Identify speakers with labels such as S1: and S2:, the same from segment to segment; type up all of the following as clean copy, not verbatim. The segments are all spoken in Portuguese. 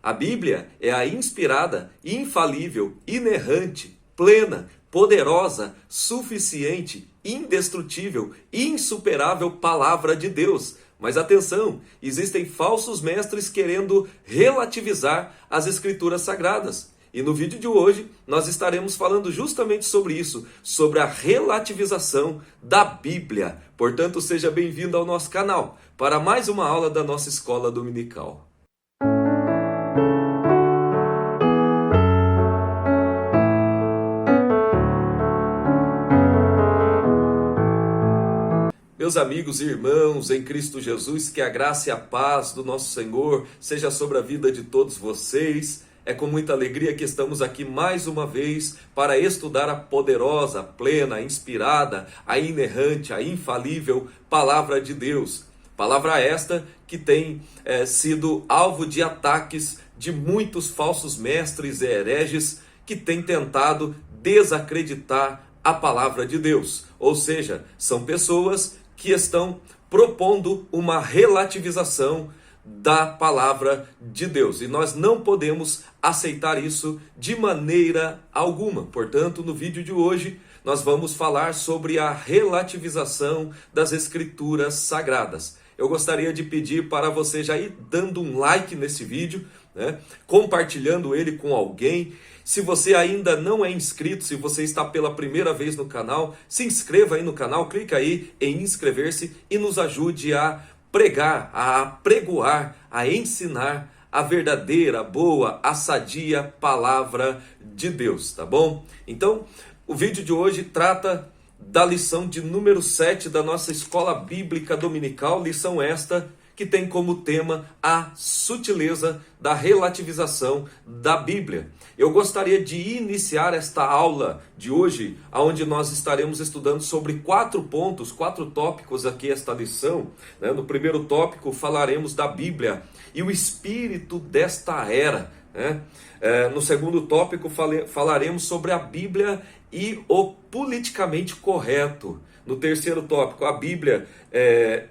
S1: A Bíblia é a inspirada, infalível, inerrante, plena, poderosa, suficiente, indestrutível, insuperável palavra de Deus. Mas atenção, existem falsos mestres querendo relativizar as escrituras sagradas. E no vídeo de hoje nós estaremos falando justamente sobre isso, sobre a relativização da Bíblia. Portanto, seja bem-vindo ao nosso canal para mais uma aula da nossa escola dominical. Meus amigos e irmãos em Cristo Jesus, que a graça e a paz do nosso Senhor seja sobre a vida de todos vocês. É com muita alegria que estamos aqui mais uma vez para estudar a poderosa, plena, a inspirada, a inerrante, a infalível Palavra de Deus. Palavra esta que tem sido alvo de ataques de muitos falsos mestres e hereges que têm tentado desacreditar a Palavra de Deus. Ou seja, são pessoas que estão propondo uma relativização da palavra de Deus. E nós não podemos aceitar isso de maneira alguma. Portanto, no vídeo de hoje, nós vamos falar sobre a relativização das escrituras sagradas. Eu gostaria de pedir para você já ir dando um like nesse vídeo, compartilhando ele com alguém. Se você ainda não é inscrito, se você está pela primeira vez no canal, se inscreva aí no canal, clica aí em inscrever-se e nos ajude a pregar, a apregoar, a ensinar a verdadeira, boa, a sadia palavra de Deus, tá bom? Então, o vídeo de hoje trata da lição de número 7 da nossa escola bíblica dominical, lição esta que tem como tema a sutileza da relativização da Bíblia. Eu gostaria de iniciar esta aula de hoje, onde nós estaremos estudando sobre 4 pontos, 4 tópicos aqui esta lição. No primeiro tópico falaremos da Bíblia e o espírito desta era. No segundo tópico falaremos sobre a Bíblia e o politicamente correto. No terceiro tópico, a Bíblia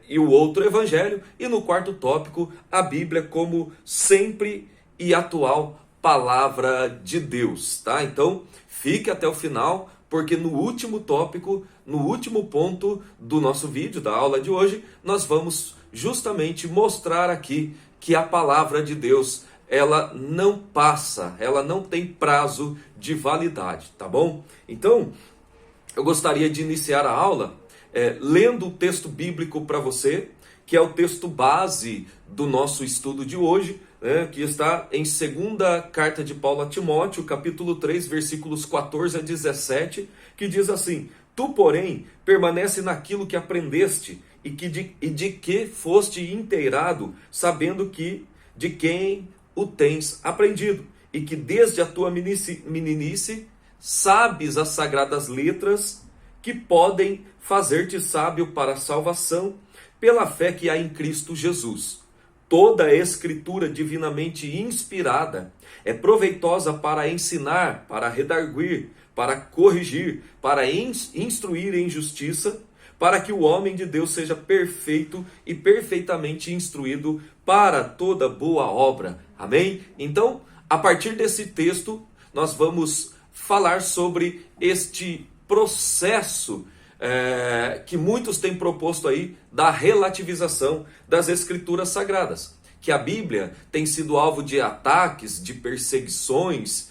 S1: e o outro evangelho. E no quarto tópico, a Bíblia como sempre e atual palavra de Deus. Tá? Então, fique até o final, porque no último tópico, no último ponto do nosso vídeo, da aula de hoje, nós vamos justamente mostrar aqui que a palavra de Deus, ela não passa, ela não tem prazo de validade, tá bom? Então, eu gostaria de iniciar a aula lendo o texto bíblico para você, que é o texto base do nosso estudo de hoje, que está em 2ª carta de Paulo a Timóteo, capítulo 3, versículos 14 a 17, que diz assim: Tu, porém, permanece naquilo que aprendeste e de que foste inteirado, sabendo que de quem o tens aprendido, e que desde a tua meninice sabes as sagradas letras que podem fazer-te sábio para a salvação pela fé que há em Cristo Jesus. Toda a escritura divinamente inspirada é proveitosa para ensinar, para redarguir, para corrigir, para instruir em justiça, para que o homem de Deus seja perfeito e perfeitamente instruído para toda boa obra. Amém? Então, a partir desse texto, nós vamos falar sobre este processo que muitos têm proposto aí da relativização das escrituras sagradas. Que a Bíblia tem sido alvo de ataques, de perseguições,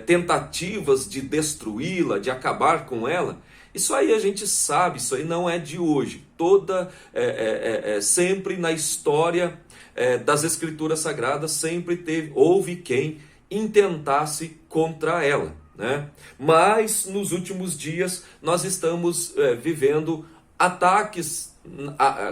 S1: tentativas de destruí-la, de acabar com ela. Isso aí a gente sabe, isso aí não é de hoje. Sempre na história das escrituras sagradas, sempre houve quem intentasse contra ela. Mas nos últimos dias nós estamos vivendo ataques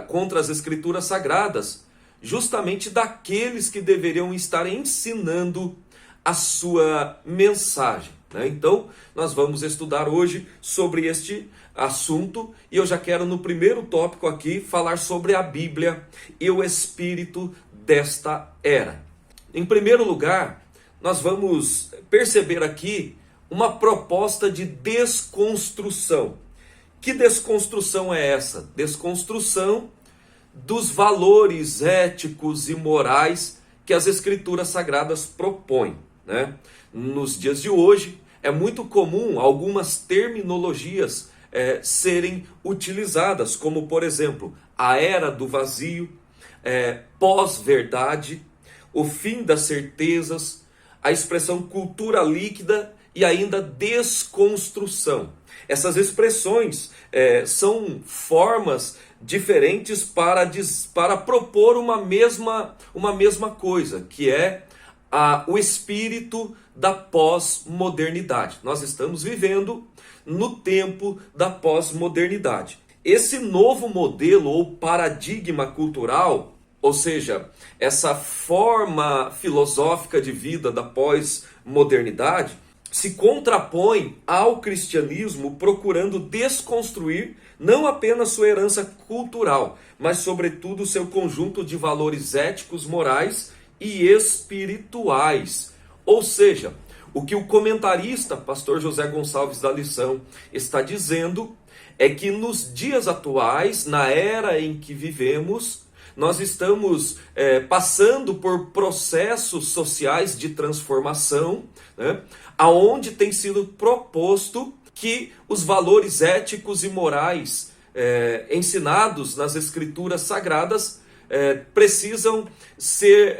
S1: contra as escrituras sagradas, justamente daqueles que deveriam estar ensinando a sua mensagem. Então nós vamos estudar hoje sobre este assunto, e eu já quero no primeiro tópico aqui falar sobre a Bíblia e o espírito desta era. Em primeiro lugar, nós vamos perceber aqui uma proposta de desconstrução. Que desconstrução é essa? Desconstrução dos valores éticos e morais que as Escrituras Sagradas propõem, né? Nos dias de hoje, é muito comum algumas terminologias serem utilizadas, como, por exemplo, a era do vazio, pós-verdade, o fim das certezas, a expressão cultura líquida e ainda desconstrução. Essas expressões são formas diferentes para propor uma mesma coisa, que é o espírito da pós-modernidade. Nós estamos vivendo no tempo da pós-modernidade. Esse novo modelo ou paradigma cultural, ou seja, essa forma filosófica de vida da pós-modernidade, se contrapõe ao cristianismo procurando desconstruir não apenas sua herança cultural, mas sobretudo seu conjunto de valores éticos, morais e espirituais. Ou seja, o que o comentarista, pastor José Gonçalves da Lição, está dizendo é que nos dias atuais, na era em que vivemos, nós estamos passando por processos sociais de transformação, né, aonde tem sido proposto que os valores éticos e morais ensinados nas Escrituras Sagradas precisam ser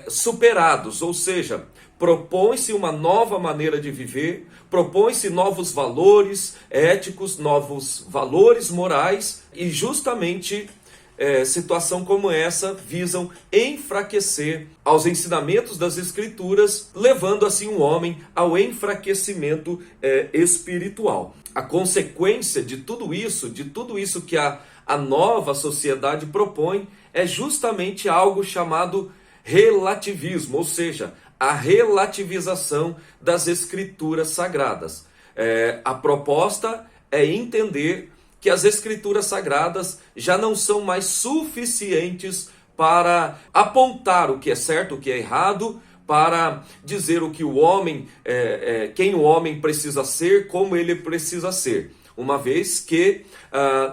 S1: superados, ou seja, propõe-se uma nova maneira de viver, propõe-se novos valores éticos, novos valores morais, e justamente situação como essa visam enfraquecer aos ensinamentos das Escrituras, levando assim o homem ao enfraquecimento espiritual. A consequência de tudo isso que a nova sociedade propõe, é justamente algo chamado relativismo, ou seja, a relativização das Escrituras Sagradas. A proposta é entender que as Escrituras Sagradas já não são mais suficientes para apontar o que é certo, o que é errado, para dizer o que o homem, quem o homem precisa ser, como ele precisa ser. Uma vez que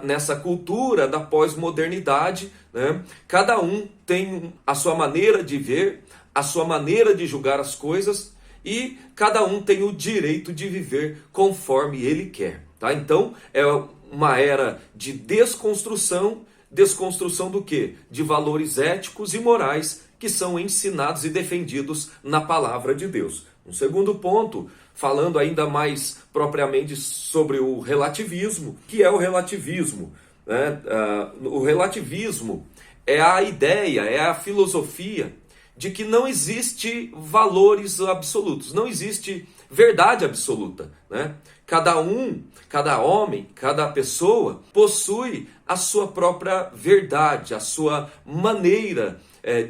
S1: nessa cultura da pós-modernidade, né, cada um tem a sua maneira de ver, a sua maneira de julgar as coisas, e cada um tem o direito de viver conforme ele quer. Tá? Então, é uma era de desconstrução do quê? De valores éticos e morais que são ensinados e defendidos na palavra de Deus. Um segundo ponto, falando ainda mais propriamente sobre o relativismo. O que é o relativismo? O relativismo é a ideia, é a filosofia de que não existe valores absolutos, não existe verdade absoluta, né? Cada homem, cada pessoa possui a sua própria verdade, a sua maneira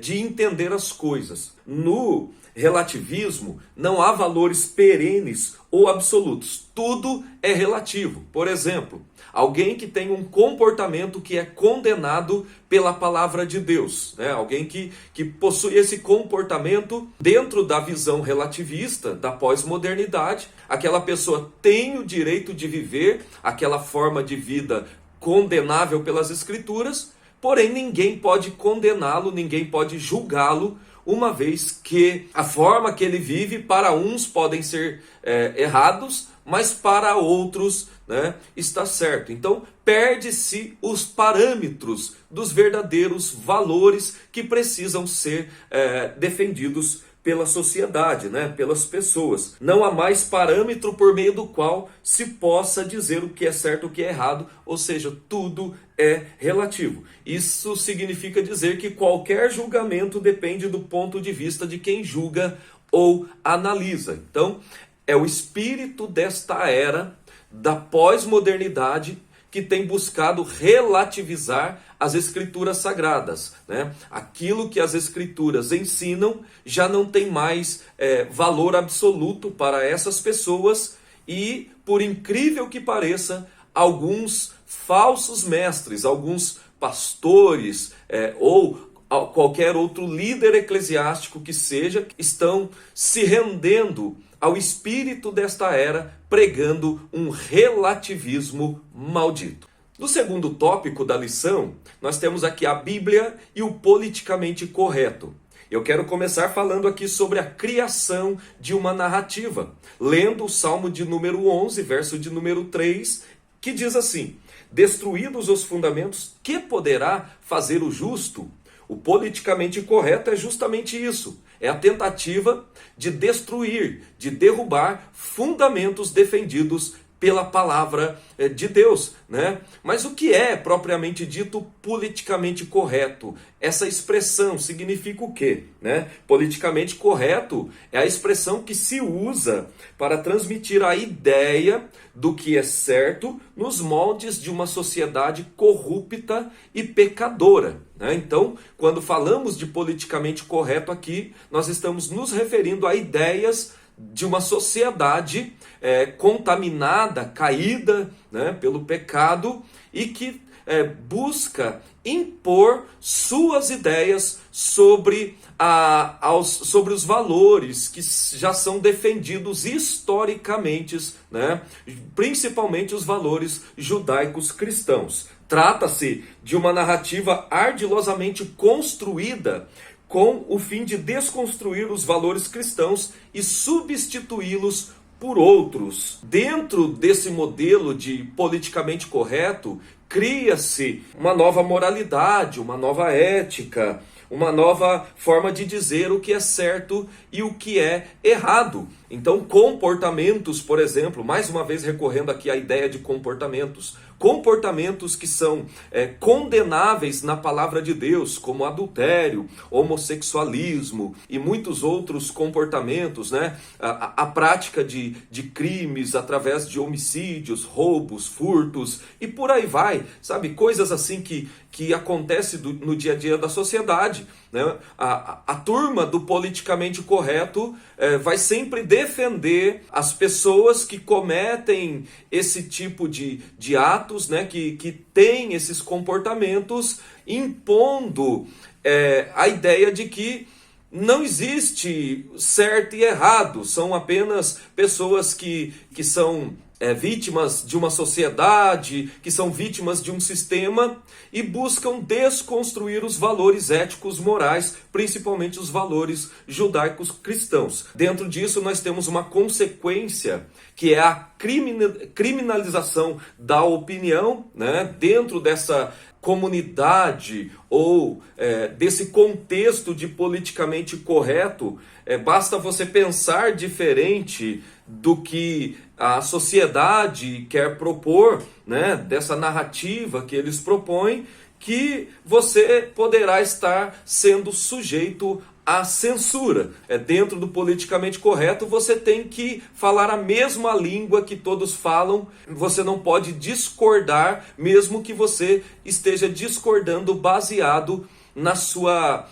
S1: de entender as coisas. No relativismo não há valores perenes ou absolutos, tudo é relativo. Por exemplo, alguém que tem um comportamento que é condenado pela palavra de Deus, né? Alguém que possui esse comportamento dentro da visão relativista da pós-modernidade, aquela pessoa tem o direito de viver aquela forma de vida condenável pelas Escrituras, porém ninguém pode condená-lo, ninguém pode julgá-lo, uma vez que a forma que ele vive para uns podem ser errados, mas para outros, né, está certo. Então perde-se os parâmetros dos verdadeiros valores que precisam ser defendidos pela sociedade, né, pelas pessoas. Não há mais parâmetro por meio do qual se possa dizer o que é certo e o que é errado, ou seja, tudo é relativo. Isso significa dizer que qualquer julgamento depende do ponto de vista de quem julga ou analisa. Então, é o espírito desta era da pós-modernidade que tem buscado relativizar as Escrituras Sagradas, né? Aquilo que as Escrituras ensinam já não tem mais valor absoluto para essas pessoas e, por incrível que pareça, alguns falsos mestres, alguns pastores ou qualquer outro líder eclesiástico que seja, estão se rendendo ao espírito desta era, pregando um relativismo maldito. No segundo tópico da lição, nós temos aqui a Bíblia e o politicamente correto. Eu quero começar falando aqui sobre a criação de uma narrativa, lendo o Salmo de número 11, verso de número 3, que diz assim: destruídos os fundamentos, que poderá fazer o justo? O politicamente correto é justamente isso. É a tentativa de destruir, de derrubar fundamentos defendidos pela palavra de Deus, né? Mas o que é propriamente dito politicamente correto? Essa expressão significa o quê, né? Politicamente correto é a expressão que se usa para transmitir a ideia do que é certo nos moldes de uma sociedade corrupta e pecadora, né? Então, quando falamos de politicamente correto aqui, nós estamos nos referindo a ideias de uma sociedade contaminada, caída, né, pelo pecado, e que busca impor suas ideias sobre os valores que já são defendidos historicamente, né, principalmente os valores judaicos cristãos. Trata-se de uma narrativa ardilosamente construída com o fim de desconstruir os valores cristãos e substituí-los por outros. Dentro desse modelo de politicamente correto, cria-se uma nova moralidade, uma nova ética, uma nova forma de dizer o que é certo e o que é errado. Então, comportamentos, por exemplo, mais uma vez recorrendo aqui à ideia de comportamentos que são condenáveis na palavra de Deus, como adultério, homossexualismo e muitos outros comportamentos, né? A prática de crimes através de homicídios, roubos, furtos e por aí vai, sabe? Coisas assim que acontecem no dia a dia da sociedade, né? A turma do politicamente correto vai sempre defender as pessoas que cometem esse tipo de atos, né? Que têm esses comportamentos, impondo a ideia de que não existe certo e errado, são apenas pessoas que são vítimas de uma sociedade, que são vítimas de um sistema e buscam desconstruir os valores éticos morais, principalmente os valores judaicos cristãos. Dentro disso nós temos uma consequência que é a criminalização da opinião, né? Dentro dessa comunidade ou desse contexto de politicamente correto, basta você pensar diferente do que a sociedade quer propor, né, dessa narrativa que eles propõem, que você poderá estar sendo sujeito à censura. Dentro do politicamente correto, você tem que falar a mesma língua que todos falam, você não pode discordar, mesmo que você esteja discordando baseado na sua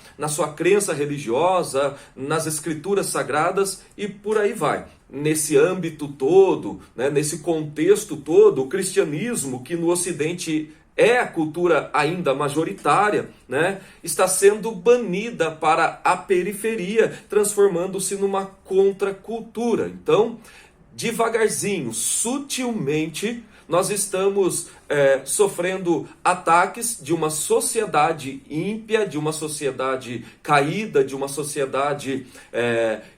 S1: crença religiosa, nas escrituras sagradas e por aí vai. Nesse âmbito todo, né, nesse contexto todo, o cristianismo, que no Ocidente é a cultura ainda majoritária, né, está sendo banida para a periferia, transformando-se numa contracultura. Então, devagarzinho, sutilmente, nós estamos sofrendo ataques de uma sociedade ímpia, de uma sociedade caída, de uma sociedade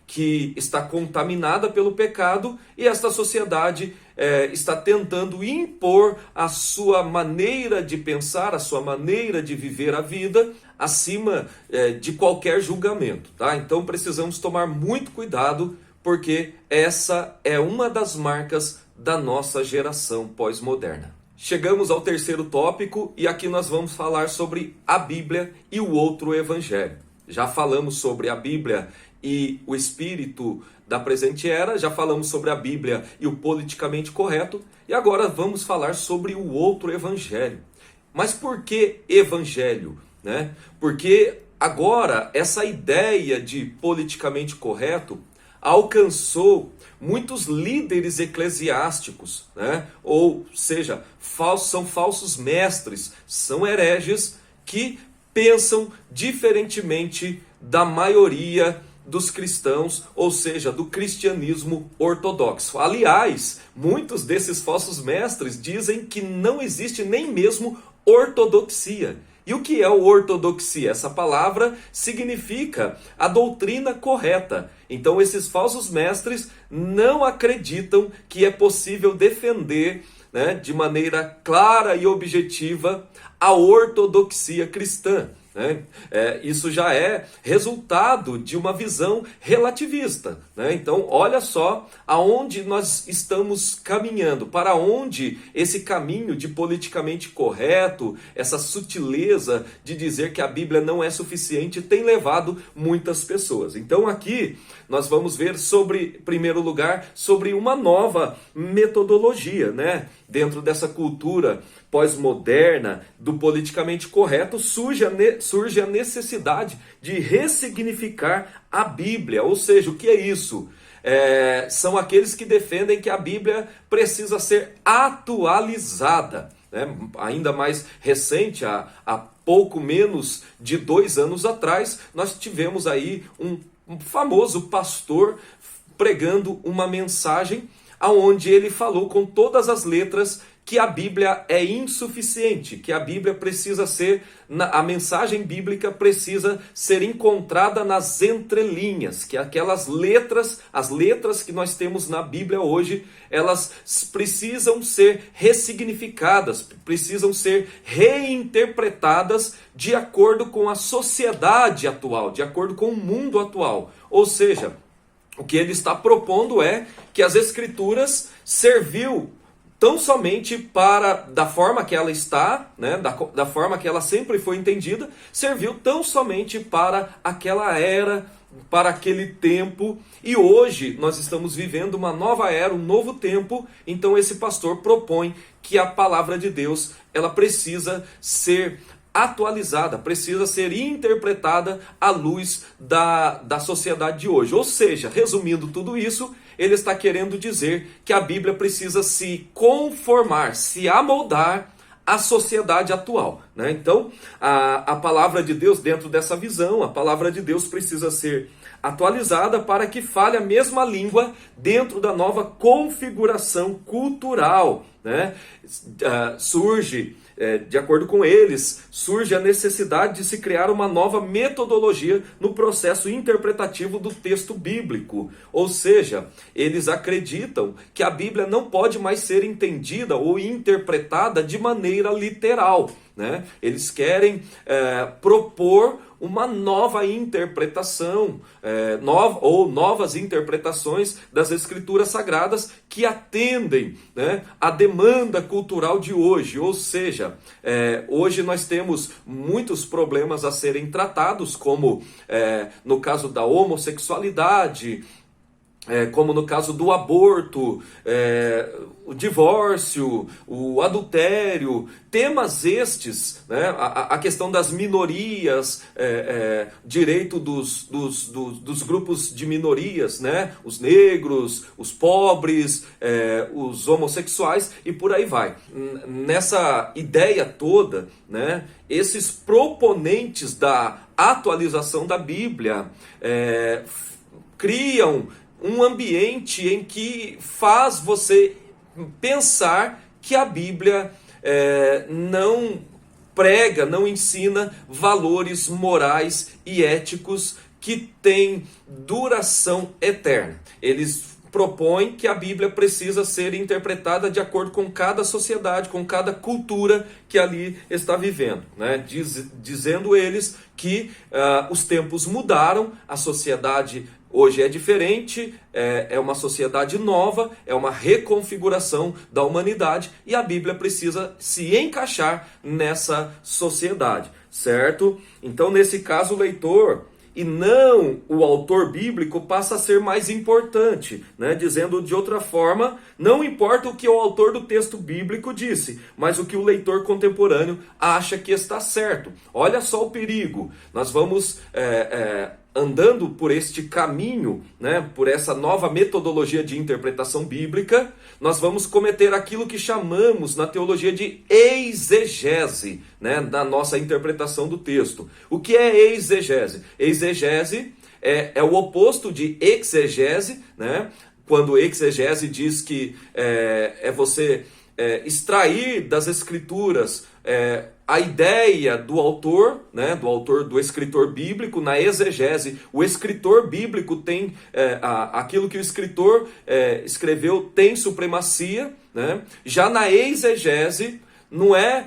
S1: que está contaminada pelo pecado, e esta sociedade está tentando impor a sua maneira de pensar, a sua maneira de viver a vida, acima de qualquer julgamento, tá? Então precisamos tomar muito cuidado, porque essa é uma das marcas da nossa geração pós-moderna. Chegamos ao terceiro tópico e aqui nós vamos falar sobre a Bíblia e o outro evangelho. Já falamos sobre a Bíblia e o espírito da presente era, já falamos sobre a Bíblia e o politicamente correto, e agora vamos falar sobre o outro evangelho. Mas por que evangelho, né? Porque agora essa ideia de politicamente correto alcançou muitos líderes eclesiásticos, né? Ou seja, são falsos mestres, são hereges que pensam diferentemente da maioria dos cristãos, ou seja, do cristianismo ortodoxo. Aliás, muitos desses falsos mestres dizem que não existe nem mesmo ortodoxia, E o que é ortodoxia? Essa palavra significa a doutrina correta. Então esses falsos mestres não acreditam que é possível defender, né, de maneira clara e objetiva a ortodoxia cristã. Né? Isso já é resultado de uma visão relativista. Né? Então, olha só aonde nós estamos caminhando, para onde esse caminho de politicamente correto, essa sutileza de dizer que a Bíblia não é suficiente, tem levado muitas pessoas. Então, aqui nós vamos ver sobre, em primeiro lugar, sobre uma nova metodologia, né? Dentro dessa cultura pós-moderna do politicamente correto, surge a necessidade de ressignificar a Bíblia. Ou seja, o que é isso? São aqueles que defendem que a Bíblia precisa ser atualizada. Né? Ainda mais recente, há pouco menos de 2 anos atrás, nós tivemos aí um famoso pastor pregando uma mensagem onde ele falou com todas as letras que a Bíblia é insuficiente, que a Bíblia precisa ser, a mensagem bíblica precisa ser encontrada nas entrelinhas, que aquelas letras, as letras que nós temos na Bíblia hoje, elas precisam ser ressignificadas, precisam ser reinterpretadas de acordo com a sociedade atual, de acordo com o mundo atual. Ou seja, o que ele está propondo é que as Escrituras serviu tão somente para, da forma que ela está, né, da forma que ela sempre foi entendida, serviu tão somente para aquela era, para aquele tempo, e hoje nós estamos vivendo uma nova era, um novo tempo. Então esse pastor propõe que a palavra de Deus, ela precisa ser atualizada, precisa ser interpretada à luz da sociedade de hoje. Ou seja, resumindo tudo isso, ele está querendo dizer que a Bíblia precisa se conformar, se amoldar à sociedade atual. Né? Então, a palavra de Deus, dentro dessa visão, a palavra de Deus precisa ser atualizada para que fale a mesma língua dentro da nova configuração cultural. Né? De acordo com eles, surge a necessidade de se criar uma nova metodologia no processo interpretativo do texto bíblico. Ou seja, eles acreditam que a Bíblia não pode mais ser entendida ou interpretada de maneira literal. Né? Eles querem propor uma nova interpretação, novas interpretações das Escrituras Sagradas que atendem, né, à demanda cultural de hoje. Ou seja, hoje nós temos muitos problemas a serem tratados, como no caso da homossexualidade, como no caso do aborto, o divórcio, o adultério, temas estes, né, a questão das minorias, direito dos grupos de minorias, né, os negros, os pobres, os homossexuais e por aí vai. Nessa ideia toda, né, esses proponentes da atualização da Bíblia criam um ambiente em que faz você pensar que a Bíblia não prega, não ensina valores morais e éticos que têm duração eterna. Eles propõem que a Bíblia precisa ser interpretada de acordo com cada sociedade, com cada cultura que ali está vivendo. Né? Dizendo eles que os tempos mudaram, a sociedade hoje é diferente, é uma sociedade nova, é uma reconfiguração da humanidade e a Bíblia precisa se encaixar nessa sociedade, certo? Então, nesse caso, o leitor e não o autor bíblico passa a ser mais importante, né? Dizendo de outra forma, não importa o que o autor do texto bíblico disse, mas o que o leitor contemporâneo acha que está certo. Olha só o perigo, nós vamos andando por este caminho, né, por essa nova metodologia de interpretação bíblica, nós vamos cometer aquilo que chamamos na teologia de exegese, né, da nossa interpretação do texto. O que é exegese? Exegese é o oposto de exegese, né? Quando exegese diz que é você extrair das Escrituras a ideia do autor, né, do escritor bíblico, na exegese, o escritor bíblico tem, aquilo que o escritor escreveu tem supremacia, né? Já na exegese, não é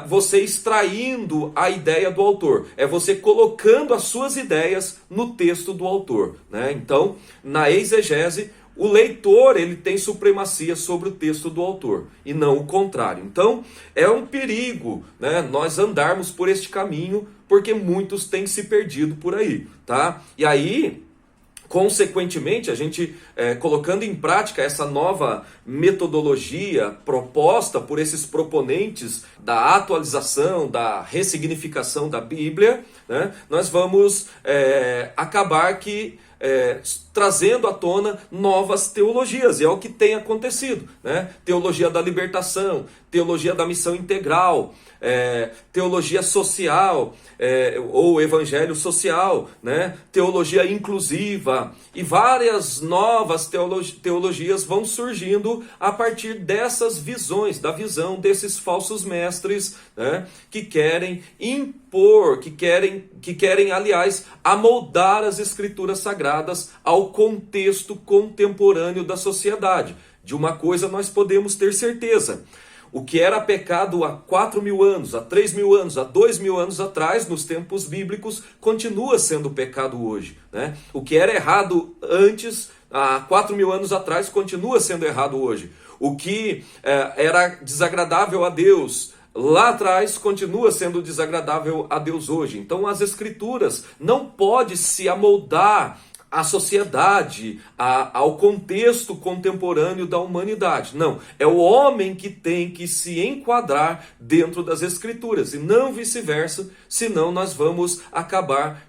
S1: você extraindo a ideia do autor, é você colocando as suas ideias no texto do autor, né? Então, na exegese, o leitor ele tem supremacia sobre o texto do autor e não o contrário. Então é um perigo, né, nós andarmos por este caminho, porque muitos têm se perdido por aí, tá? E aí, consequentemente, a gente colocando em prática essa nova metodologia proposta por esses proponentes da atualização, da ressignificação da Bíblia, né, nós vamos acabar trazendo à tona novas teologias, e é o que tem acontecido, né? Teologia da libertação, teologia da missão integral, teologia social, ou evangelho social, né? Teologia inclusiva, e várias novas teologias vão surgindo a partir dessas visões, da visão desses falsos mestres, né? Que querem impor, que querem, aliás, amoldar as escrituras sagradas ao contexto contemporâneo da sociedade. De uma coisa nós podemos ter certeza: o que era pecado há 4.000 anos, há 3.000 anos, há 2.000 anos atrás, nos tempos bíblicos, continua sendo pecado hoje, né? O que era errado antes, há 4.000 anos atrás, continua sendo errado hoje. O que era desagradável a Deus lá atrás, continua sendo desagradável a Deus hoje. Então as escrituras não podem se amoldar à sociedade, ao contexto contemporâneo da humanidade. Não, é o homem que tem que se enquadrar dentro das escrituras, e não vice-versa, senão nós vamos acabar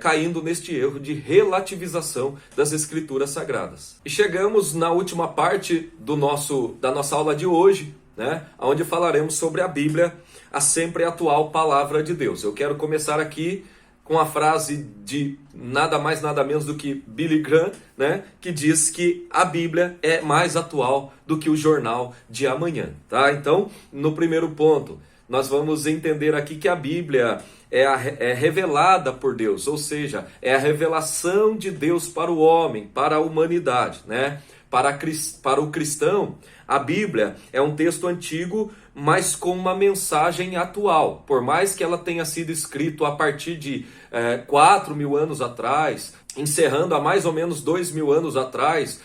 S1: caindo neste erro de relativização das escrituras sagradas. E chegamos na última parte da nossa aula de hoje, né, onde falaremos sobre a Bíblia, a sempre atual palavra de Deus. Eu quero começar aqui com a frase de nada mais nada menos do que Billy Graham, né, que diz que a Bíblia é mais atual do que o jornal de amanhã, tá? Então, no primeiro ponto, nós vamos entender aqui que a Bíblia é revelada por Deus, ou seja, é a revelação de Deus para o homem, para a humanidade, né? Para o cristão, a Bíblia é um texto antigo, mas com uma mensagem atual. Por mais que ela tenha sido escrita a partir de 4.000 anos atrás, encerrando há mais ou menos 2.000 anos atrás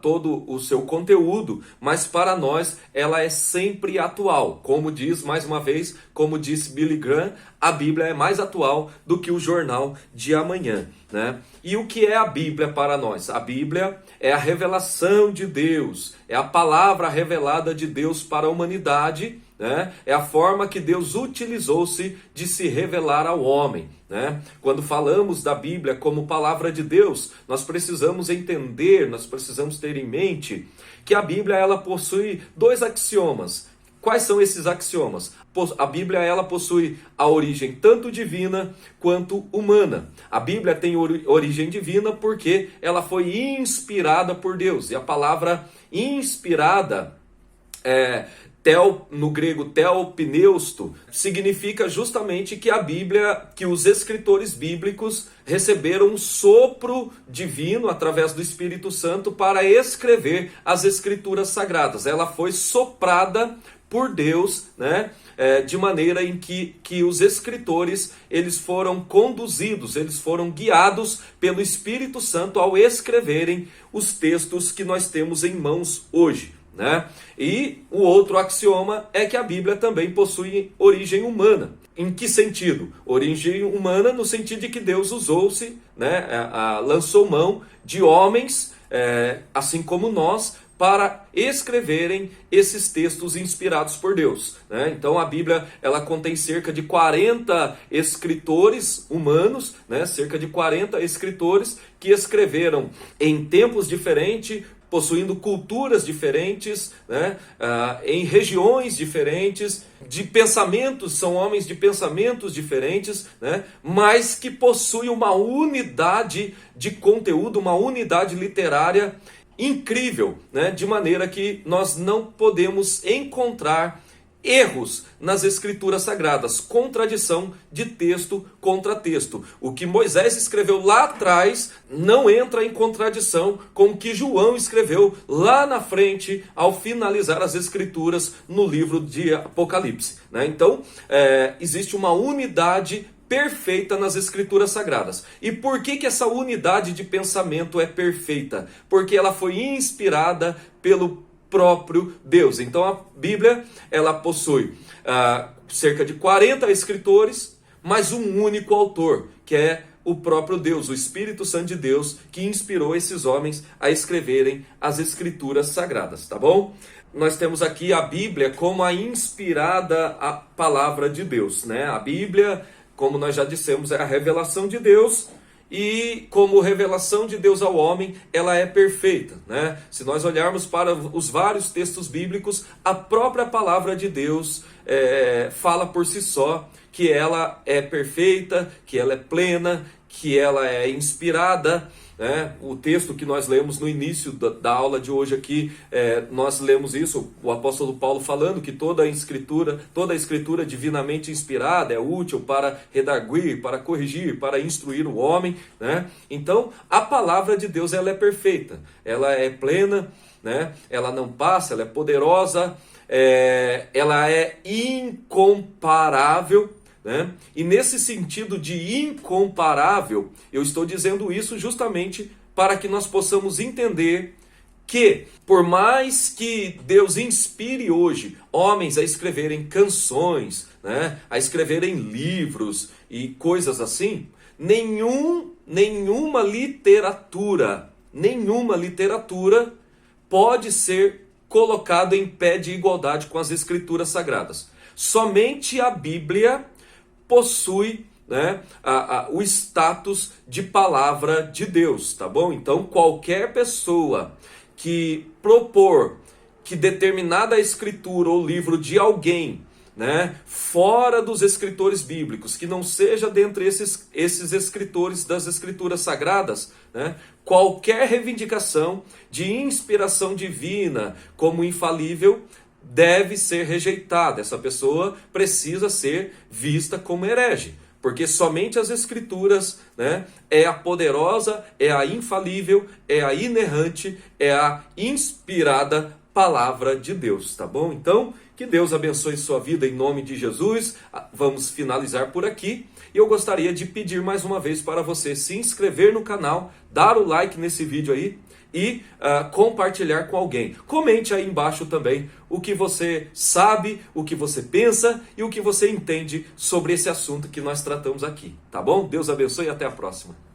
S1: todo o seu conteúdo, mas para nós ela é sempre atual. Como diz, mais uma vez, como disse Billy Graham, a Bíblia é mais atual do que o jornal de amanhã, né? E o que é a Bíblia para nós? A Bíblia é a revelação de Deus, é a palavra revelada de Deus para a humanidade, né? É a forma que Deus utilizou-se de se revelar ao homem, né? Quando falamos da Bíblia como palavra de Deus, nós precisamos entender, nós precisamos ter em mente que a Bíblia ela possui 2 axiomas. Quais são esses axiomas? A Bíblia ela possui a origem tanto divina quanto humana. A Bíblia tem origem divina porque ela foi inspirada por Deus. E a palavra inspirada, no grego theopneusto, significa justamente que a Bíblia, que os escritores bíblicos receberam um sopro divino através do Espírito Santo para escrever as escrituras sagradas. Ela foi soprada por Deus, né? De maneira em que os escritores eles foram conduzidos, eles foram guiados pelo Espírito Santo ao escreverem os textos que nós temos em mãos hoje, né? E o outro axioma é que a Bíblia também possui origem humana. Em que sentido? Origem humana no sentido de que Deus usou-se, né? Lançou mão de homens, assim como nós, para escreverem esses textos inspirados por Deus, né? Então a Bíblia ela contém cerca de 40 escritores humanos, né? Cerca de 40 escritores que escreveram em tempos diferentes, possuindo culturas diferentes, né? Em regiões diferentes, de pensamentos, são homens de pensamentos diferentes, né? Mas que possuem uma unidade de conteúdo, uma unidade literária incrível, né? De maneira que nós não podemos encontrar erros nas escrituras sagradas, contradição de texto contra texto. O que Moisés escreveu lá atrás não entra em contradição com o que João escreveu lá na frente ao finalizar as escrituras no livro de Apocalipse, né? Então, existe uma unidade perfeita nas escrituras sagradas. E por que essa unidade de pensamento é perfeita? Porque ela foi inspirada pelo próprio Deus. Então a Bíblia, ela possui cerca de 40 escritores, mas um único autor, que é o próprio Deus, o Espírito Santo de Deus, que inspirou esses homens a escreverem as escrituras sagradas, tá bom? Nós temos aqui a Bíblia como a inspirada a palavra de Deus, né? A Bíblia, como nós já dissemos, é a revelação de Deus. E como revelação de Deus ao homem, ela é perfeita, né? Se nós olharmos para os vários textos bíblicos, a própria palavra de Deus fala por si só que ela é perfeita, que ela é plena, que ela é inspirada, né? O texto que nós lemos no início da aula de hoje aqui, nós lemos isso, o apóstolo Paulo falando que toda a escritura divinamente inspirada é útil para redarguir, para corrigir, para instruir o homem, né? Então, a palavra de Deus, ela é perfeita, ela é plena, né? Ela não passa, ela é poderosa, ela é incomparável, né? E nesse sentido de incomparável, eu estou dizendo isso justamente para que nós possamos entender que, por mais que Deus inspire hoje homens a escreverem canções, né, a escreverem livros e coisas assim, nenhuma literatura pode ser colocada em pé de igualdade com as escrituras sagradas. Somente a Bíblia possui, né, o status de palavra de Deus, tá bom? Então, qualquer pessoa que propor que determinada escritura ou livro de alguém, né, fora dos escritores bíblicos, que não seja dentre esses escritores das escrituras sagradas, né, qualquer reivindicação de inspiração divina como infalível deve ser rejeitada. Essa pessoa precisa ser vista como herege, porque somente as escrituras, né, é a poderosa, é a infalível, é a inerrante, é a inspirada palavra de Deus, tá bom? Então, que Deus abençoe sua vida em nome de Jesus. Vamos finalizar por aqui. E eu gostaria de pedir mais uma vez para você se inscrever no canal, dar o like nesse vídeo aí e compartilhar com alguém. Comente aí embaixo também o que você sabe, o que você pensa e o que você entende sobre esse assunto que nós tratamos aqui, tá bom? Deus abençoe e até a próxima.